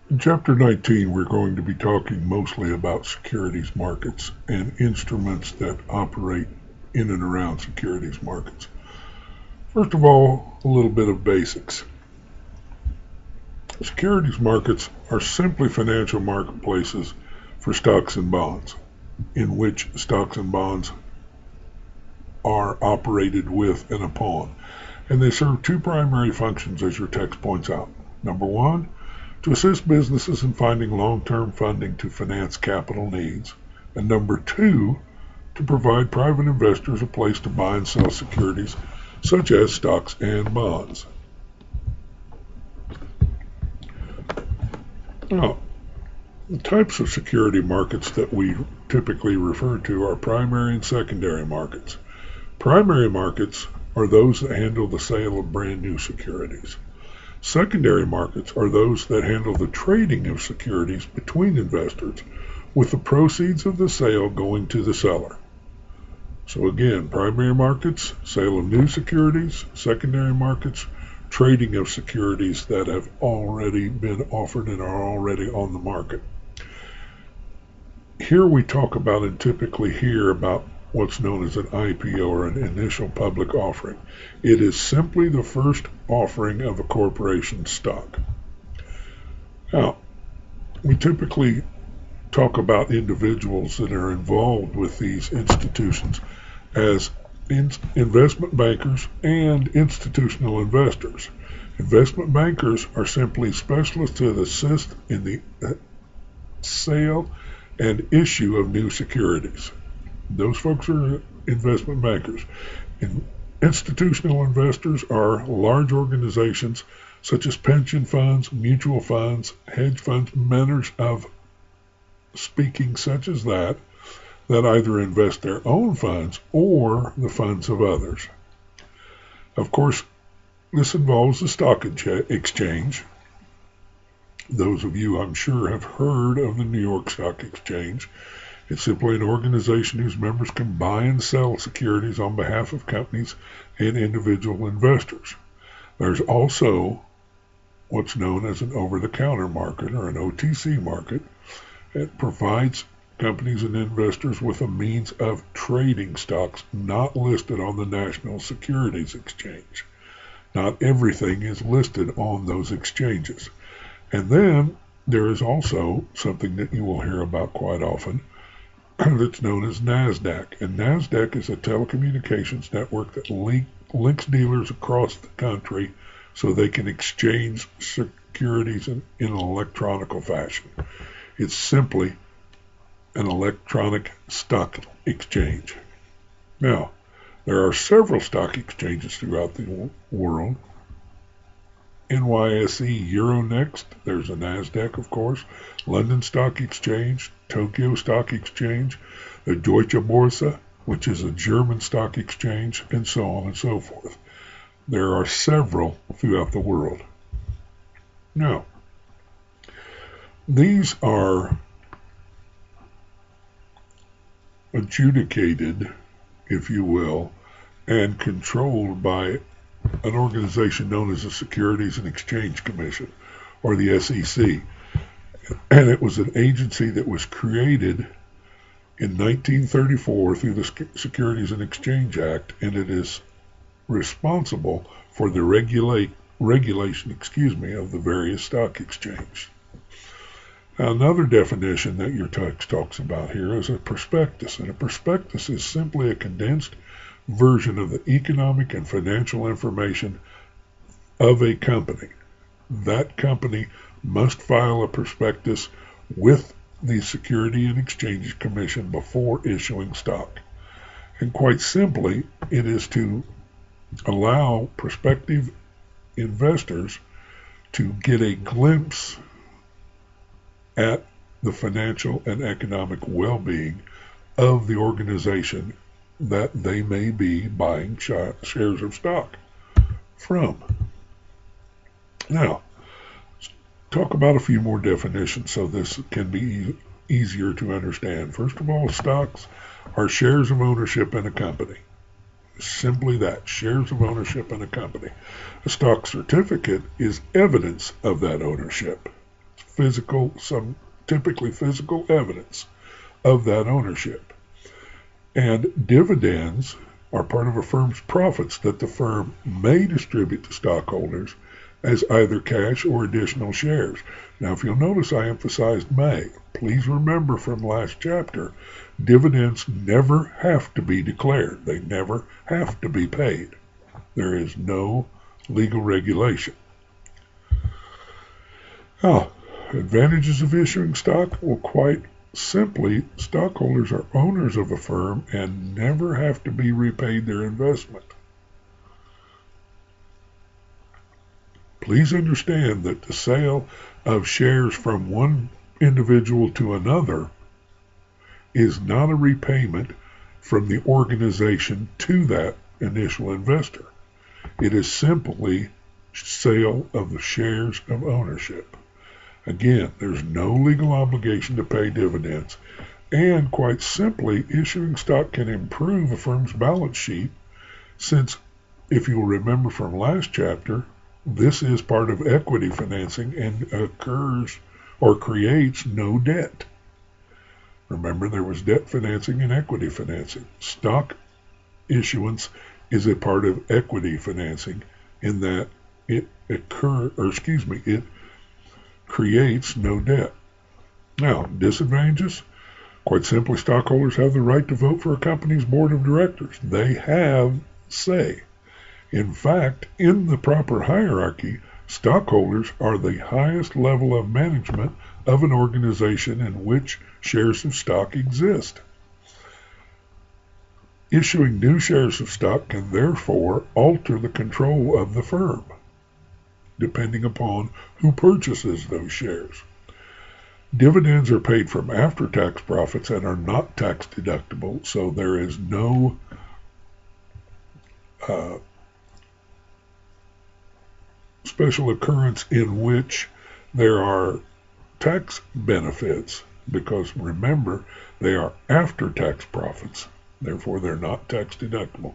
In Chapter 19, we're going to be talking mostly about securities markets and instruments that operate in and around securities markets. First of all, a little bit of basics. Securities markets are simply financial marketplaces for stocks and bonds, in which stocks and bonds are operated with and upon. And they serve two primary functions, as your text points out. Number one, to assist businesses in finding long-term funding to finance capital needs. And number two, to provide private investors a place to buy and sell securities such as stocks and bonds. Now, the types of security markets that we typically refer to are primary and secondary markets. Primary markets are those that handle the sale of brand new securities. Secondary markets are those that handle the trading of securities between investors, with the proceeds of the sale going to the seller. So again, primary markets, sale of new securities; secondary markets, trading of securities that have already been offered and are already on the market. Here we talk about and typically hear about what's known as an IPO, or an initial public offering. It is simply the first offering of a corporation's stock. Now, we typically talk about individuals that are involved with these institutions as investment bankers and institutional investors. Investment bankers are simply specialists that assist in the sale and issue of new securities. Those folks are investment bankers. Institutional investors are large organizations such as pension funds, mutual funds, hedge funds, manners of speaking such as that either invest their own funds or the funds of others. Of course, this involves the stock exchange. Those of you, I'm sure, have heard of the New York Stock Exchange. It's simply an organization whose members can buy and sell securities on behalf of companies and individual investors. There's also what's known as an over-the-counter market, or an OTC market. It provides companies and investors with a means of trading stocks not listed on the National Securities Exchange. Not everything is listed on those exchanges. And then there is also something that you will hear about quite often, that's known as NASDAQ. And NASDAQ is a telecommunications network that links dealers across the country so they can exchange securities in an electronic fashion. It's simply an electronic stock exchange. Now, there are several stock exchanges throughout the world. NYSE Euronext, there's a NASDAQ, of course, London Stock Exchange, Tokyo Stock Exchange, the Deutsche Börse, which is a German stock exchange, and so on and so forth. There are several throughout the world. Now, these are adjudicated, if you will, and controlled by an organization known as the Securities and Exchange Commission, or the SEC. And it was an agency that was created in 1934 through the Securities and Exchange Act, and it is responsible for the regulation of the various stock exchanges. Now, another definition that your text talks about here is a prospectus, and a prospectus is simply a condensed version of the economic and financial information of a company. That company must file a prospectus with the Securities and Exchange Commission before issuing stock. And quite simply, it is to allow prospective investors to get a glimpse at the financial and economic well-being of the organization that they may be buying shares of stock from. Now, talk about a few more definitions so this can be easier to understand. First of all, stocks are shares of ownership in a company. Simply that, shares of ownership in a company. A stock certificate is evidence of that ownership. typically physical evidence of that ownership. And dividends are part of a firm's profits that the firm may distribute to stockholders as either cash or additional shares. Now, if you'll notice, I emphasized may. Please remember from last chapter, dividends never have to be declared. They never have to be paid. There is no legal regulation. Now, advantages of issuing stock? Well, quite simply, stockholders are owners of a firm and never have to be repaid their investment. Please understand that the sale of shares from one individual to another is not a repayment from the organization to that initial investor. It is simply sale of the shares of ownership. Again, there's no legal obligation to pay dividends, and quite simply, issuing stock can improve a firm's balance sheet since, if you'll remember from last chapter, this is part of equity financing and occurs or creates no debt. Remember, there was debt financing and equity financing. Stock issuance is a part of equity financing in that it creates no debt. Now, disadvantages? Quite simply, stockholders have the right to vote for a company's board of directors. They have say. In fact, in the proper hierarchy, stockholders are the highest level of management of an organization in which shares of stock exist. Issuing new shares of stock can therefore alter the control of the firm, depending upon who purchases those shares. Dividends are paid from after-tax profits and are not tax deductible, so there is no special occurrence in which there are tax benefits, because remember, they are after-tax profits. Therefore, they're not tax deductible.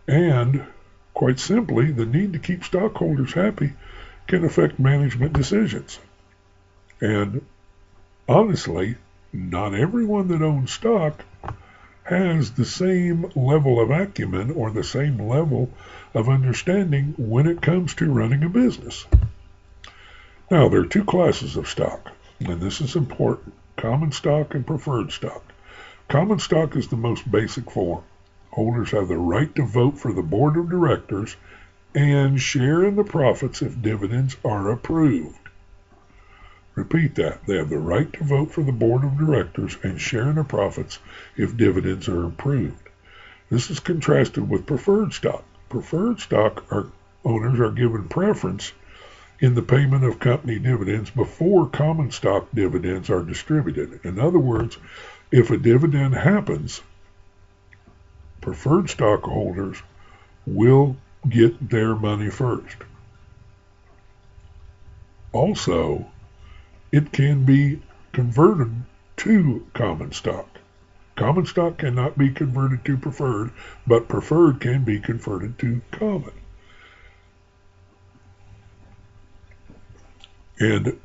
And quite simply, the need to keep stockholders happy can affect management decisions. And honestly, not everyone that owns stock has the same level of acumen or the same level of understanding when it comes to running a business. Now, there are two classes of stock, and this is important: common stock and preferred stock. Common stock is the most basic form. Holders have the right to vote for the board of directors and share in the profits if dividends are approved. Repeat that. They have the right to vote for the board of directors and share in the profits if dividends are approved. This is contrasted with preferred stock. Preferred stock owners are given preference in the payment of company dividends before common stock dividends are distributed. In other words, if a dividend happens, preferred stockholders will get their money first. Also, it can be converted to common stock. Common stock cannot be converted to preferred, but preferred can be converted to common. And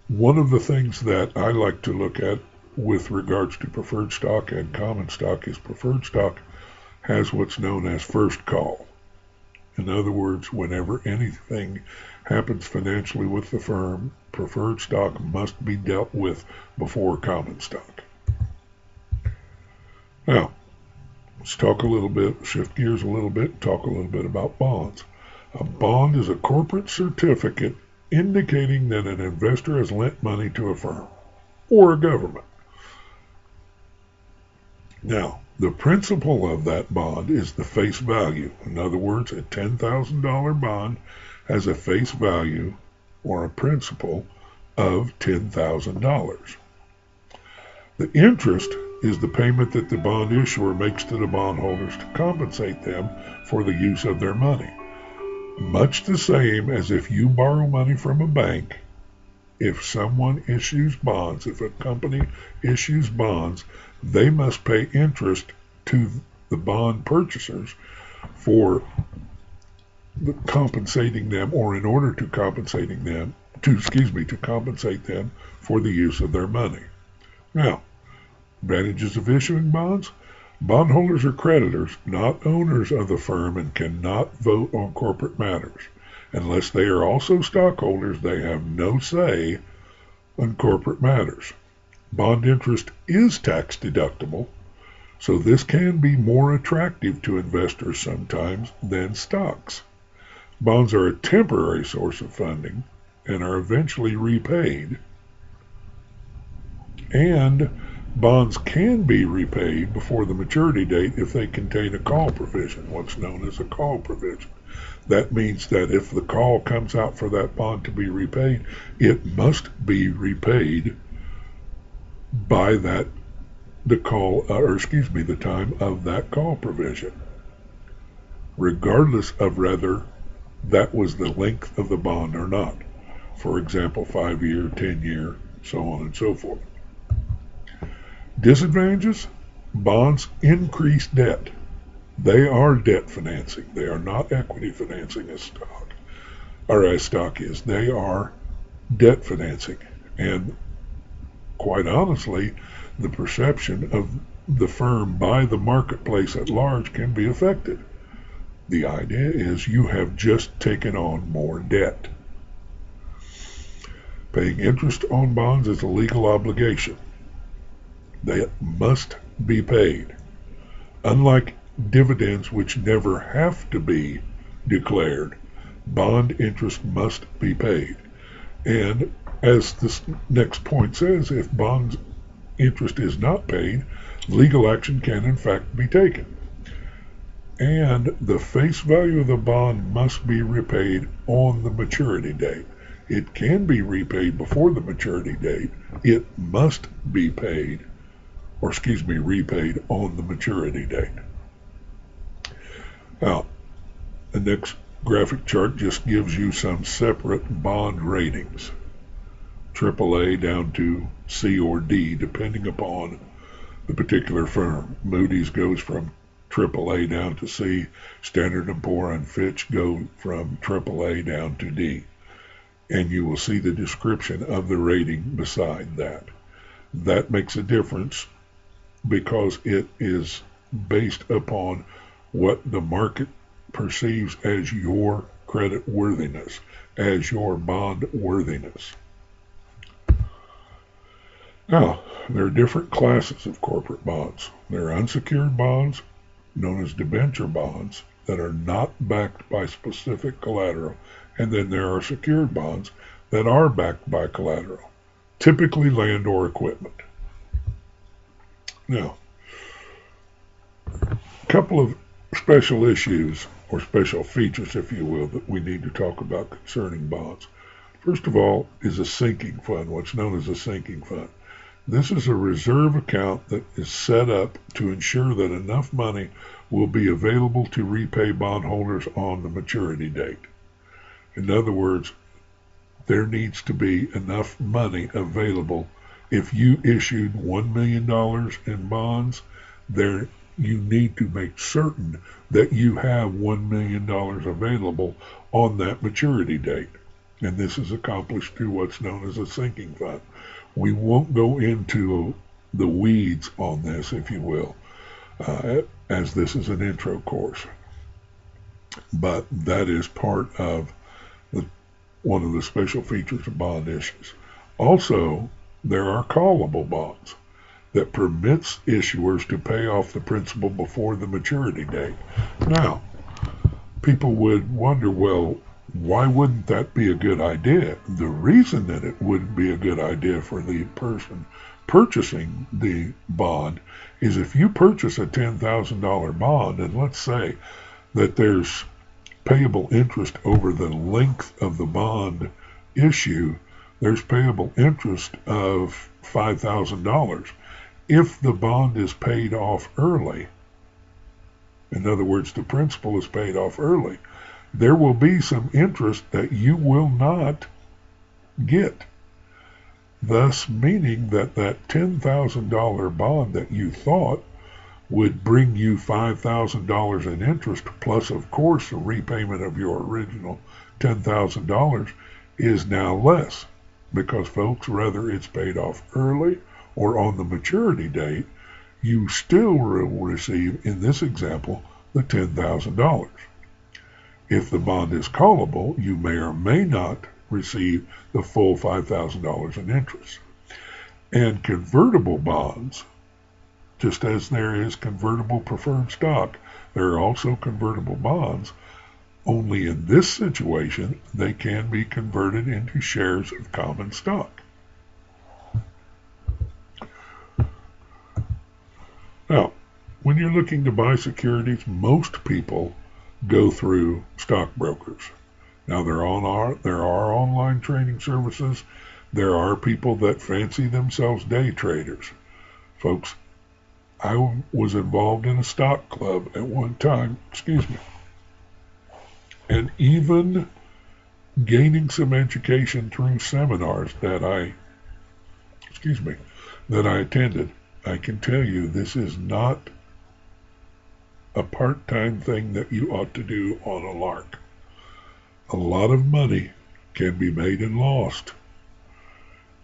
one of the things that I like to look at with regards to preferred stock and common stock is preferred stock has what's known as first call. In other words, whenever anything happens financially with the firm, preferred stock must be dealt with before common stock. Now, let's talk a little bit, shift gears a little bit, talk a little bit about bonds. A bond is a corporate certificate indicating that an investor has lent money to a firm or a government. Now, the principal of that bond is the face value. In other words, a $10,000 bond has a face value or a principal of $10,000. The interest is the payment that the bond issuer makes to the bondholders to compensate them for the use of their money. Much the same as if you borrow money from a bank. If someone issues bonds, if a company issues bonds, they must pay interest to the bond purchasers for compensating them, or in order to compensating them to compensate them for the use of their money. Now, advantages of issuing bonds. Bondholders are creditors, not owners of the firm, and cannot vote on corporate matters. Unless they are also stockholders, they have no say on corporate matters. Bond interest is tax deductible, so this can be more attractive to investors sometimes than stocks. Bonds are a temporary source of funding and are eventually repaid, and bonds can be repaid before the maturity date if they contain a call provision, what's known as a call provision. That means that if the call comes out for that bond to be repaid, it must be repaid by the time of that call provision, regardless of whether that was the length of the bond or not. For example, 5-year, 10-year, so on and so forth. Disadvantages: bonds increase debt. They are debt financing. They are not equity financing as stock is. They are debt financing. And quite honestly, the perception of the firm by the marketplace at large can be affected. The idea is you have just taken on more debt. Paying interest on bonds is a legal obligation. They must be paid. Unlike dividends, which never have to be declared, bond interest must be paid. And as this next point says, if bond interest is not paid, legal action can in fact be taken. And the face value of the bond must be repaid on the maturity date. It can be repaid before the maturity date. It must be repaid on the maturity date. Now, the next graphic chart just gives you some separate bond ratings. AAA down to C or D, depending upon the particular firm. Moody's goes from AAA down to C. Standard & Poor's and Fitch go from AAA down to D. And you will see the description of the rating beside that. That makes a difference because it is based upon what the market perceives as your credit worthiness, as your bond worthiness. Now, there are different classes of corporate bonds. There are unsecured bonds, known as debenture bonds, that are not backed by specific collateral, and then there are secured bonds that are backed by collateral, typically land or equipment. Now, a couple of special issues, or special features, if you will, that we need to talk about concerning bonds. First of all is a sinking fund, what's known as a sinking fund. This is a reserve account that is set up to ensure that enough money will be available to repay bondholders on the maturity date. In other words, there needs to be enough money available. If you issued $1 million in bonds, you need to make certain that you have $1 million available on that maturity date. And this is accomplished through what's known as a sinking fund. We won't go into the weeds on this, if you will, as this is an intro course. But that is part of one of the special features of bond issues. Also, there are callable bonds that permits issuers to pay off the principal before the maturity date. Now, people would wonder, well, why wouldn't that be a good idea? The reason that it wouldn't be a good idea for the person purchasing the bond is if you purchase a $10,000 bond, and let's say that there's payable interest over the length of the bond issue, there's payable interest of $5,000. If the bond is paid off early, in other words, the principal is paid off early, there will be some interest that you will not get. Thus meaning that that $10,000 bond that you thought would bring you $5,000 in interest, plus of course the repayment of your original $10,000, is now less because, folks, whether it's paid off early or on the maturity date, you still will receive, in this example, the $10,000. If the bond is callable, you may or may not receive the full $5,000 in interest. And convertible bonds, just as there is convertible preferred stock, there are also convertible bonds. Only in this situation, they can be converted into shares of common stock. Now, when you're looking to buy securities, most people go through stockbrokers. Now, there are online trading services. There are people that fancy themselves day traders. Folks, I was involved in a stock club at one time, and even gaining some education through seminars that I attended, I can tell you this is not a part-time thing that you ought to do on a lark. A lot of money can be made and lost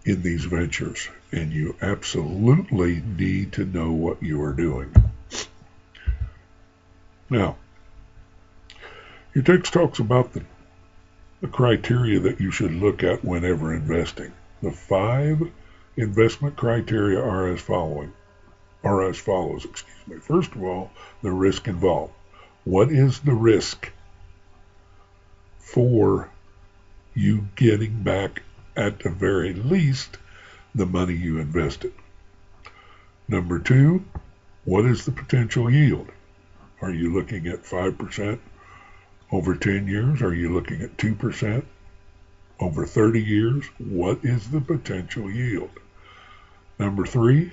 in these ventures, and you absolutely need to know what you are doing. Now, your text talks about the criteria that you should look at whenever investing. The 5 investment criteria are as follows. First of all, the risk involved. What is the risk for you getting back, at the very least, the money you invested? Number 2, what is the potential yield? Are you looking at 5% over 10 years? Are you looking at 2% over 30 years? What is the potential yield? Number 3,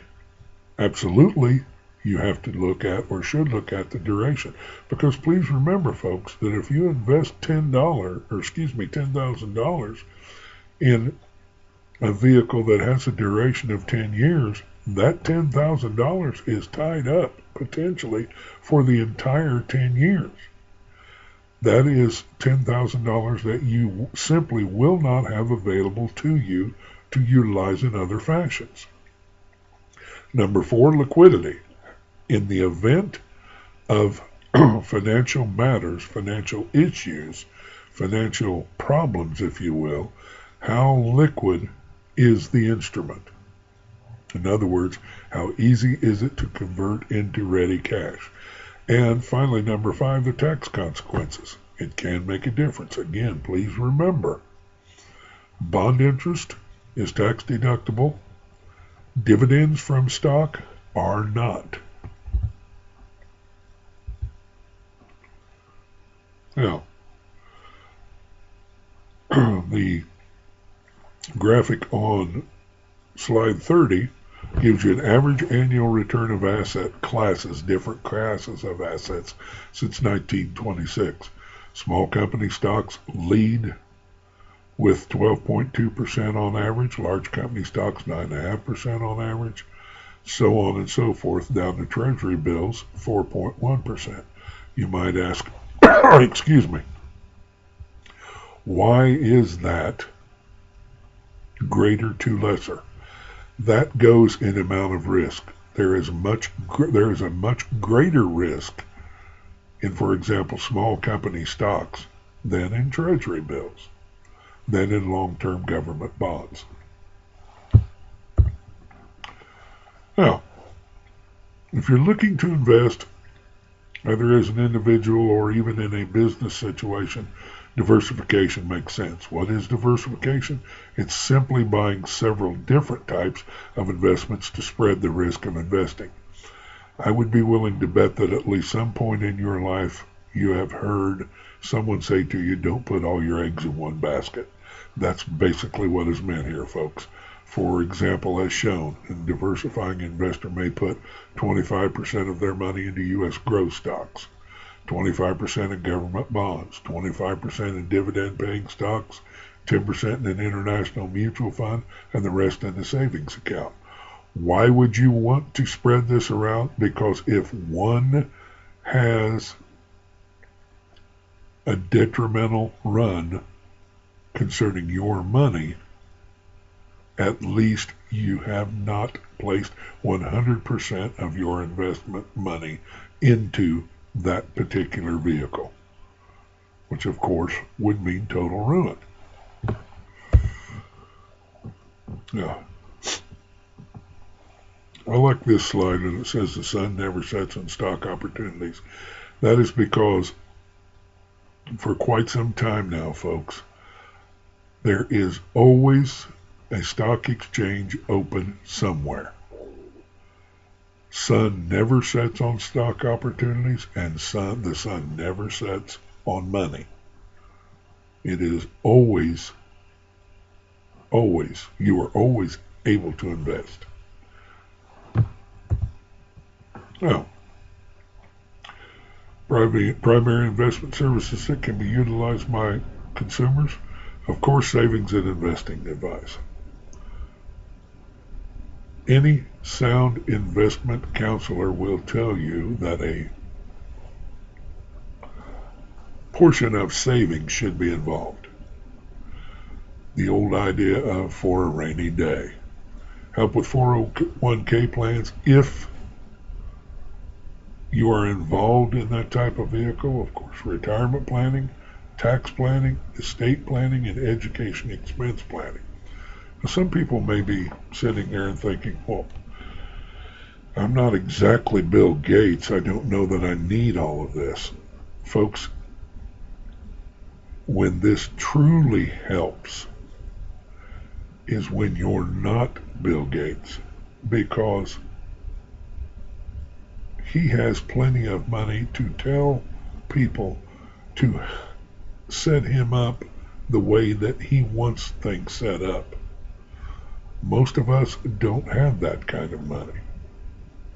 absolutely, you have to look at, or should look at, the duration. Because please remember, folks, that if you invest $10,000 in a vehicle that has a duration of 10 years, that $10,000 is tied up potentially for the entire 10 years. That is $10,000 that you simply will not have available to you to utilize in other fashions. Number 4, liquidity. In the event of financial matters, financial issues, financial problems, if you will, how liquid is the instrument? In other words, how easy is it to convert into ready cash? And finally, number 5, the tax consequences. It can make a difference. Again, please remember, bond interest is tax deductible. Dividends from stock are not. Now, the graphic on slide 30 gives you an average annual return of asset classes, different classes of assets, since 1926. Small company stocks lead with 12.2% on average, large company stocks 9.5% on average, so on and so forth, down to treasury bills 4.1%. You might ask, why is that greater to lesser? That goes in amount of risk. There is a much greater risk in, for example, small company stocks than in treasury bills, than in long-term government bonds. Now, if you're looking to invest, either as an individual or even in a business situation, diversification makes sense. What is diversification? It's simply buying several different types of investments to spread the risk of investing. I would be willing to bet that at least some point in your life you have heard someone say to you, don't put all your eggs in one basket. That's basically what is meant here, folks. For example, as shown, a diversifying investor may put 25% of their money into U.S. growth stocks, 25% in government bonds, 25% in dividend-paying stocks, 10% in an international mutual fund, and the rest in the savings account. Why would you want to spread this around? Because if one has a detrimental run, concerning your money, at least you have not placed 100% of your investment money into that particular vehicle, which of course would mean total ruin. Yeah. I like this slide, and it says the sun never sets on stock opportunities. That is because for quite some time now, folks, there is always a stock exchange open somewhere. Sun never sets on stock opportunities, and the sun never sets on money. It is always, you are always able to invest. Now, primary investment services that can be utilized by consumers, of course, savings and investing advice. Any sound investment counselor will tell you that a portion of savings should be involved. The old idea of for a rainy day. Help with 401k plans if you are involved in that type of vehicle. Of course, retirement planning, tax planning, estate planning, and education expense planning. Now, some people may be sitting there and thinking, well, I'm not exactly Bill Gates. I don't know that I need all of this. Folks, when this truly helps is when you're not Bill Gates, because he has plenty of money to tell people to set him up the way that he wants things set up. Most of us don't have that kind of money.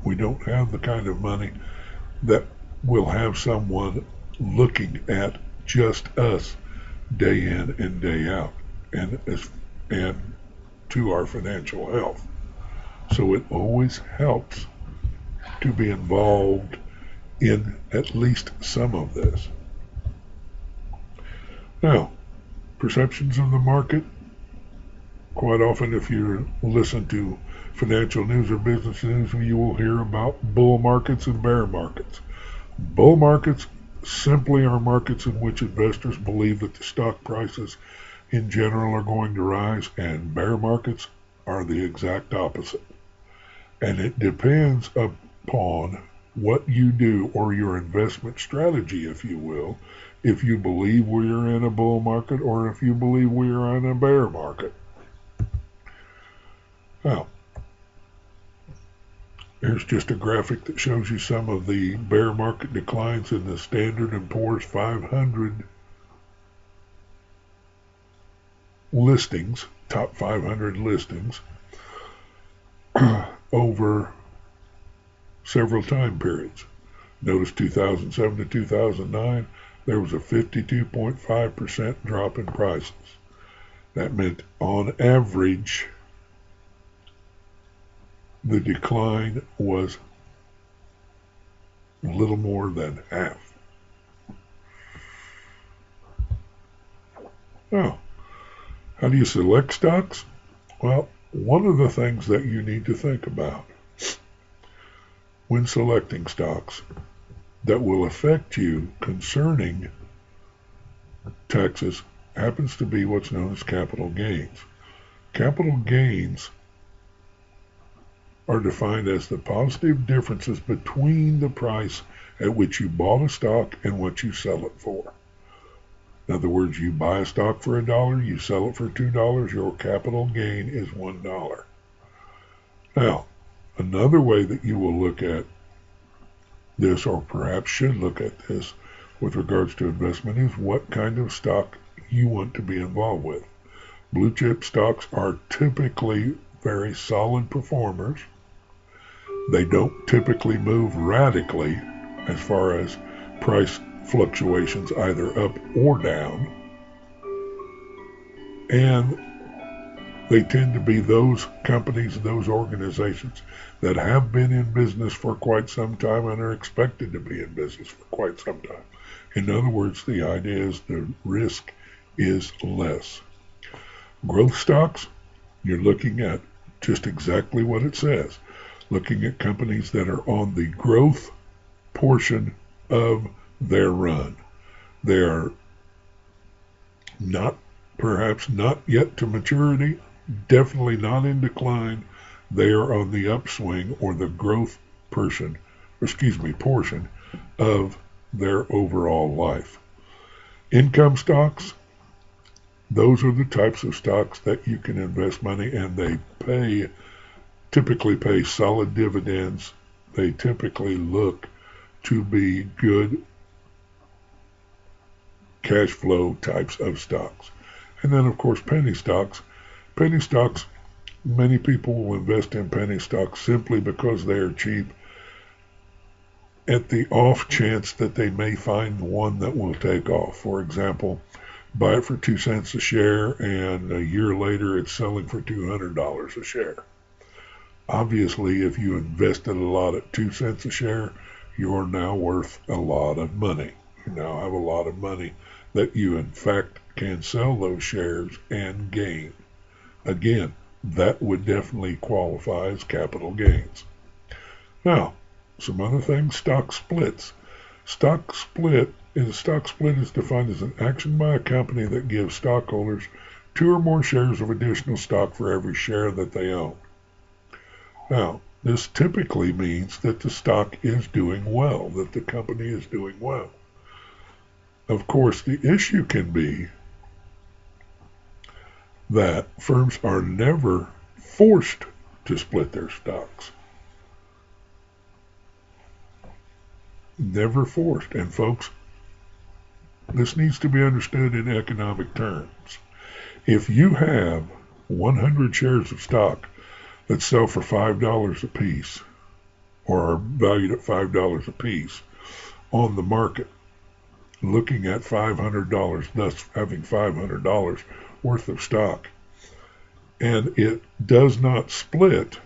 We don't have the kind of money that will have someone looking at just us day in and day out and to our financial health. So it always helps to be involved in at least some of this. Now, perceptions of the market. Quite often, if you listen to financial news or business news, you will hear about bull markets and bear markets. Bull markets simply are markets in which investors believe that the stock prices in general are going to rise, and bear markets are the exact opposite. And it depends upon what you do, or your investment strategy, if you will, if you believe we are in a bull market or if you believe we are in a bear market. Now, here's just a graphic that shows you some of the bear market declines in the Standard & Poor's 500 listings, top 500 listings, over several time periods. Notice 2007 to 2009, there was a 52.5% drop in prices. That meant on average, the decline was a little more than half. Now, how do you select stocks? Well, one of the things that you need to think about when selecting stocks that will affect you concerning taxes happens to be what's known as capital gains. Capital gains are defined as the positive differences between the price at which you bought a stock and what you sell it for. In other words, you buy a stock for $1, you sell it for $2, your capital gain is $1. Now, another way that you will look at this, or perhaps should look at this with regards to investment, is what kind of stock you want to be involved with. Blue chip stocks are typically very solid performers. They don't typically move radically as far as price fluctuations, either up or down. And they tend to be those companies, those organizations that have been in business for quite some time and are expected to be in business for quite some time. In other words, the idea is the risk is less. Growth stocks, you're looking at just exactly what it says, looking at companies that are on the growth portion of their run. They are perhaps not yet to maturity, definitely not in decline. They are on the upswing or the growth portion of their overall life. Income stocks, those are the types of stocks that you can invest money, and they typically pay solid dividends. They typically look to be good cash flow types of stocks. And then, of course, penny stocks. Penny stocks, many people will invest in penny stocks simply because they are cheap, at the off chance that they may find one that will take off. For example, buy it for 2 cents a share, and a year later it's selling for $200 a share. Obviously, if you invested a lot at 2 cents a share, you're now worth a lot of money. You now have a lot of money that you, in fact, can sell those shares and gain. Again, that would definitely qualify as capital gains. Now, some other things, stock splits. Stock split is defined as an action by a company that gives stockholders 2 or more shares of additional stock for every share that they own. Now, this typically means that the stock is doing well, that the company is doing well. Of course, the issue can be that firms are never forced to split their stocks. Never forced. And folks, this needs to be understood in economic terms. If you have 100 shares of stock that sell for $5 a piece, or are valued at $5 a piece on the market, looking at $500, thus having $500 worth of stock, and it does not split,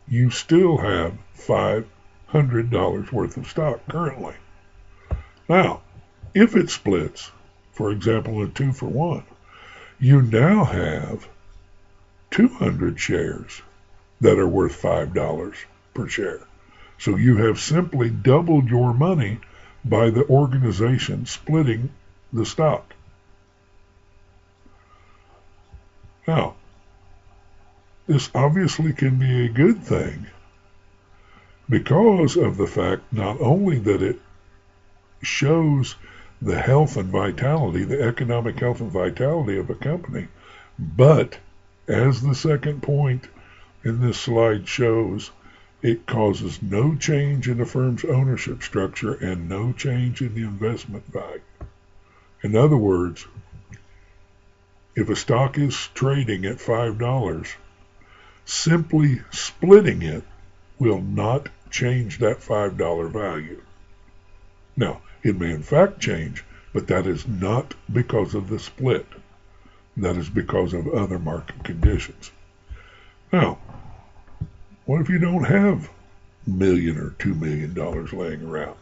you still have $500 worth of stock currently. Now, if it splits, for example, a 2-for-1, you now have 200 shares that are worth $5 per share. So you have simply doubled your money by the organization splitting the stock. Now, this obviously can be a good thing because of the fact not only that it shows the health and vitality, the economic health and vitality of a company, but as the second point in this slide shows, it causes no change in the firm's ownership structure and no change in the investment value. In other words, if a stock is trading at $5, simply splitting it will not change that $5 value. Now, it may in fact change, but that is not because of the split. That is because of other market conditions. Now, what if you don't have $1 million or $2 million laying around?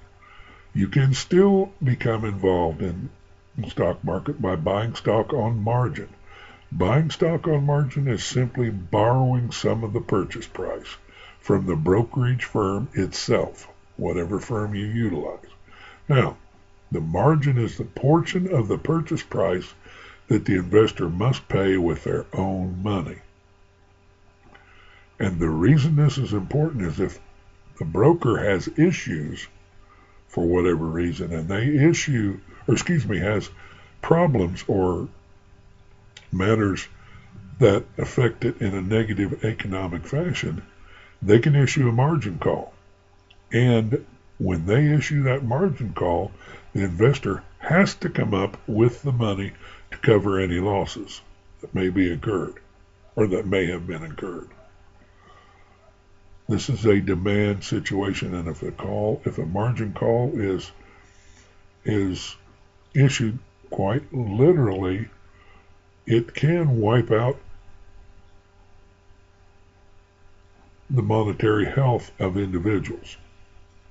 You can still become involved in the stock market by buying stock on margin. Buying stock on margin is simply borrowing some of the purchase price from the brokerage firm itself, whatever firm you utilize. Now, the margin is the portion of the purchase price that the investor must pay with their own money. And the reason this is important is if the broker has issues for whatever reason, and has problems or matters that affect it in a negative economic fashion, they can issue a margin call. And when they issue that margin call, the investor has to come up with the money to cover any losses that may be incurred or that may have been incurred. This is a demand situation, and if a margin call is issued, quite literally, it can wipe out the monetary health of individuals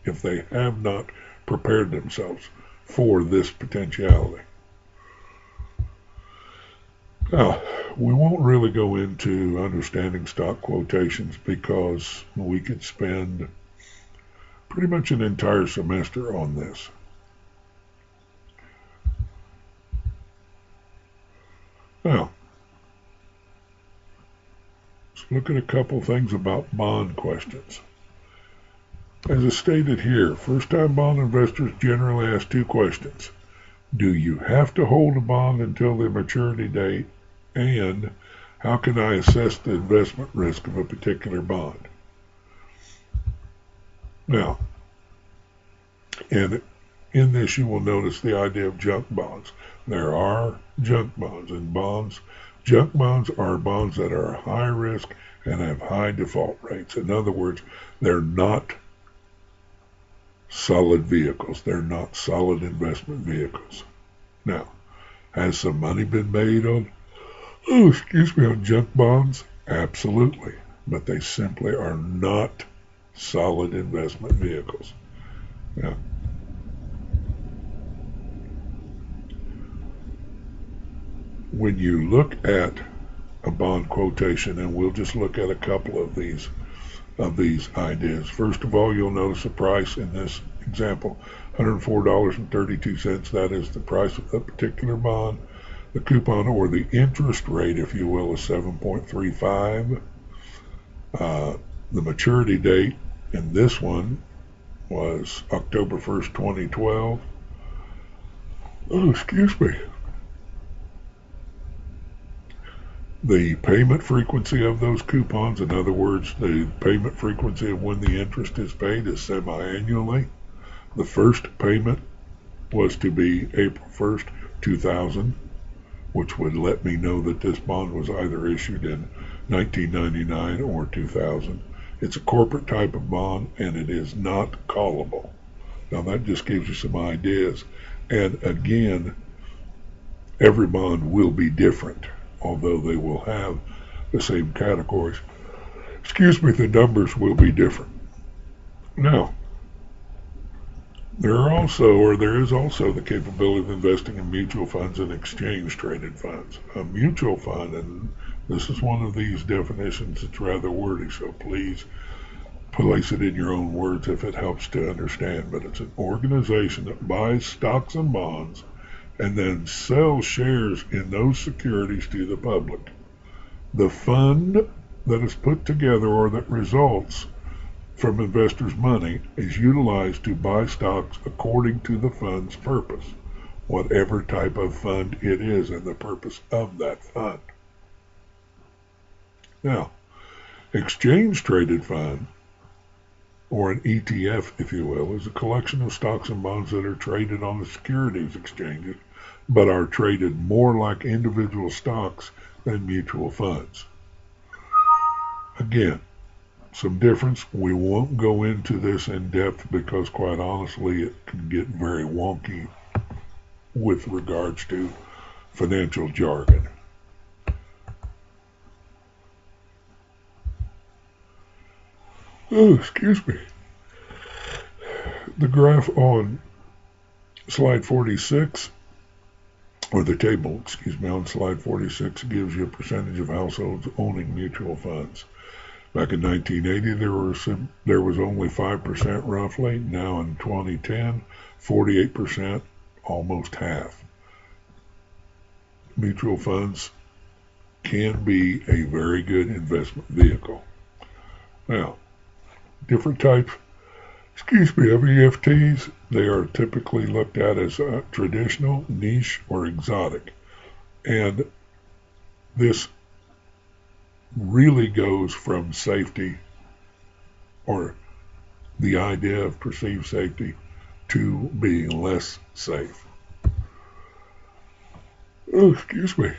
if they have not prepared themselves for this potentiality. Now, we won't really go into understanding stock quotations because we could spend pretty much an entire semester on this. Now, let's look at a couple things about bond questions. As is stated here, first-time bond investors generally ask two questions. Do you have to hold a bond until the maturity date? And how can I assess the investment risk of a particular bond? Now, and in this you will notice the idea of junk bonds. There are junk bonds, and junk bonds are bonds that are high risk and have high default rates. In other words, they're not solid vehicles. They're not solid investment vehicles. Now, has some money been made on junk bonds? Absolutely. But they simply are not solid investment vehicles. Now, when you look at a bond quotation, and we'll just look at a couple of these ideas. First of all, you'll notice the price in this example, $104.32. That is the price of that particular bond. The coupon, or the interest rate, if you will, is 7.35. The maturity date in this one was October 1st, 2012. Oh, excuse me. The payment frequency of those coupons, in other words, the payment frequency of when the interest is paid, is semi-annually. The first payment was to be April 1st, 2000, which would let me know that this bond was either issued in 1999 or 2000. It's a corporate type of bond, and it is not callable. Now that just gives you some ideas. And again, every bond will be different, although they will have the same categories. The numbers will be different. Now, there is also the capability of investing in mutual funds and exchange-traded funds. A mutual fund, and this is one of these definitions that's rather wordy, so please place it in your own words if it helps to understand. But it's an organization that buys stocks and bonds and then sells shares in those securities to the public. The fund that is put together, or that results from investors' money, is utilized to buy stocks according to the fund's purpose, whatever type of fund it is and the purpose of that fund. Now, exchange-traded fund, or an ETF, if you will, is a collection of stocks and bonds that are traded on the securities exchanges, but are traded more like individual stocks than mutual funds. Again, some difference. We won't go into this in depth because, quite honestly, it can get very wonky with regards to financial jargon. Oh, excuse me. The graph on slide 46, or the table, on slide 46, gives you a percentage of households owning mutual funds. Back in 1980, there was only 5% roughly. Now in 2010, 48%, almost half. Mutual funds can be a very good investment vehicle. Now, different types of EFTs, they are typically looked at as traditional, niche, or exotic. And this really goes from safety, or the idea of perceived safety, to being less safe. Oh, excuse me.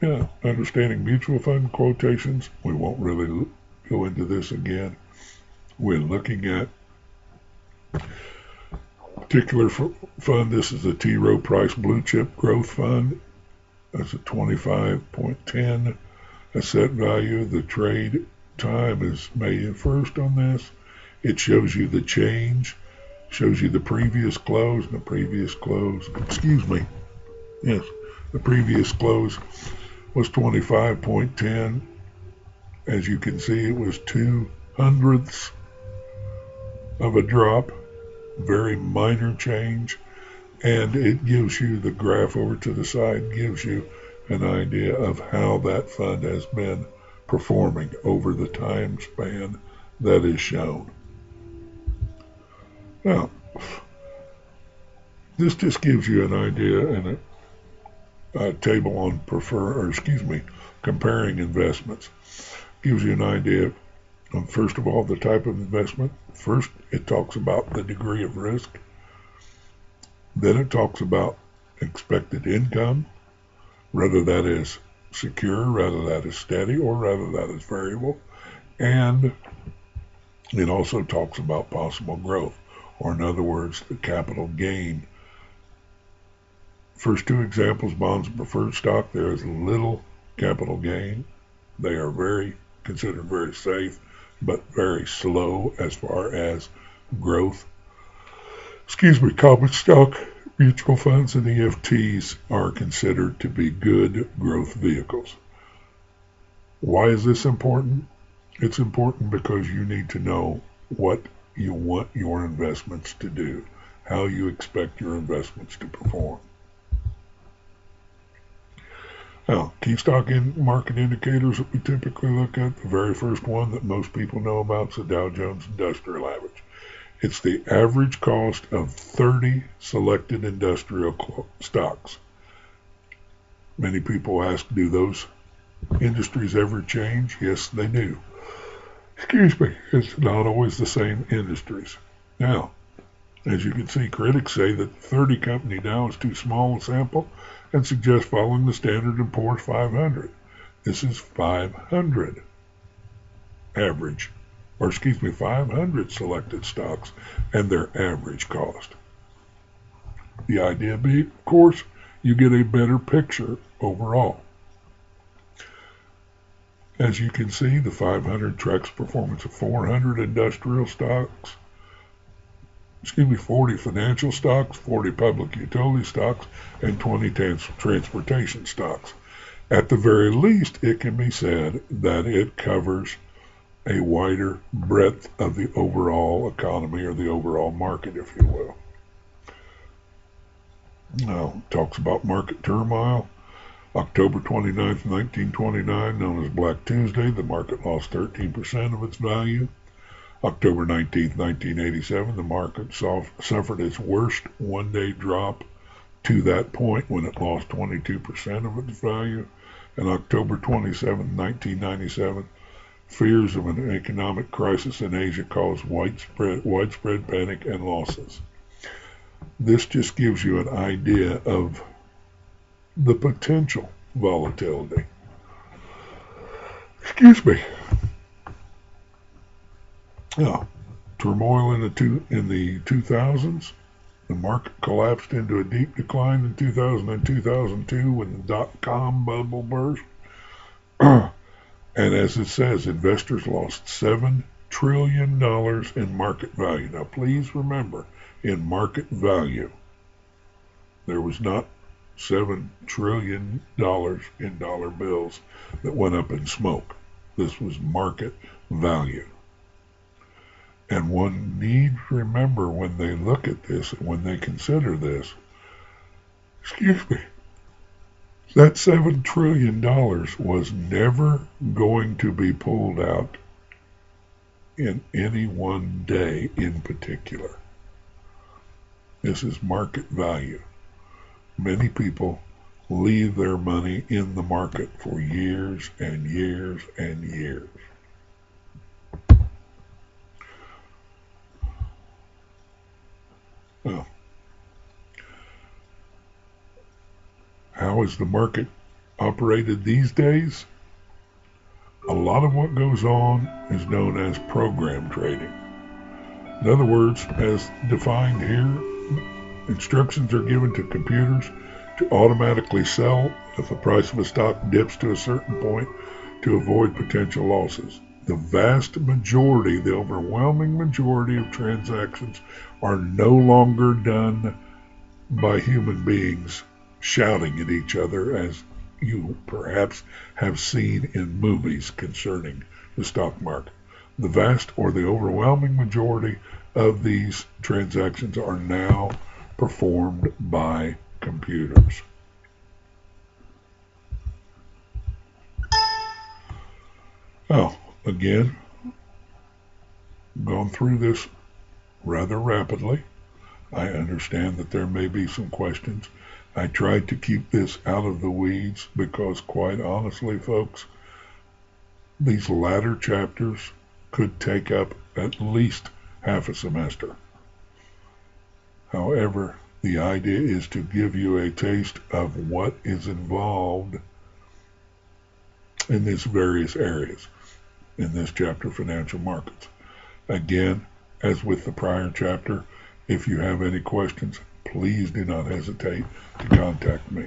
Yeah, understanding mutual fund quotations, we won't really go into this again. We're looking at particular fund. This is a T. Rowe Price Blue Chip Growth Fund. That's a 25.10 asset value. The trade time is May 1st on this. It shows you the change, shows you the previous close, and the previous close. The previous close was 25.10. As you can see, it was 2/100ths of a drop, very minor change, and it gives you the graph over to the side, gives you an idea of how that fund has been performing over the time span that is shown. Now, this just gives you an idea and a table on comparing investments. Gives you an idea of, first of all, the type of investment. First, it talks about the degree of risk. Then it talks about expected income, whether that is secure, whether that is steady, or whether that is variable. And it also talks about possible growth, or in other words, the capital gain. First two examples, bonds and preferred stock, there is little capital gain. They are considered very safe, but very slow as far as growth. Common stock, mutual funds, and EFTs are considered to be good growth vehicles. Why is this important? It's important because you need to know what you want your investments to do, how you expect your investments to perform. Now, key stock market indicators that we typically look at, the very first one that most people know about is the Dow Jones Industrial Average. It's the average cost of 30 selected industrial stocks. Many people ask, do those industries ever change? Yes, they do. It's not always the same industries. Now, as you can see, critics say that the 30 company Dow is too small a sample and suggest following the Standard & Poor's 500. This is 500 average, 500 selected stocks and their average cost. The idea being, of course, you get a better picture overall. As you can see, the 500 tracks performance of 400 industrial stocks, 40 financial stocks, 40 public utility stocks, and 20 transportation stocks. At the very least, it can be said that it covers a wider breadth of the overall economy, or the overall market, if you will. Now, talks about market turmoil. October 29th, 1929, known as Black Tuesday, the market lost 13% of its value. October 19th, 1987, the market suffered its worst one-day drop to that point, when it lost 22% of its value. And October 27th, 1997, fears of an economic crisis in Asia caused widespread panic and losses. This just gives you an idea of the potential volatility. Now, turmoil in the 2000s. The market collapsed into a deep decline in 2000 and 2002 when the dot-com bubble burst. And as it says, investors lost $7 trillion in market value. Now, please remember, in market value, there was not $7 trillion in dollar bills that went up in smoke. This was market value. And one needs to remember, when they look at this and when they consider this, that $7 trillion was never going to be pulled out in any one day in particular. This is market value. Many people leave their money in the market for years and years and years. Now, how is the market operated these days? A lot of what goes on is known as program trading. In other words, as defined here, instructions are given to computers to automatically sell if the price of a stock dips to a certain point to avoid potential losses. The vast majority, the overwhelming majority of transactions are no longer done by human beings shouting at each other as you perhaps have seen in movies concerning the stock market. The vast or the overwhelming majority of these transactions are now performed by computers. Oh, again, gone through this rather rapidly. I understand that there may be some questions. I tried to keep this out of the weeds because, quite honestly, folks, these latter chapters could take up at least half a semester. However, the idea is to give you a taste of what is involved in these various areas in this chapter, financial markets. Again, as with the prior chapter, if you have any questions, please do not hesitate to contact me.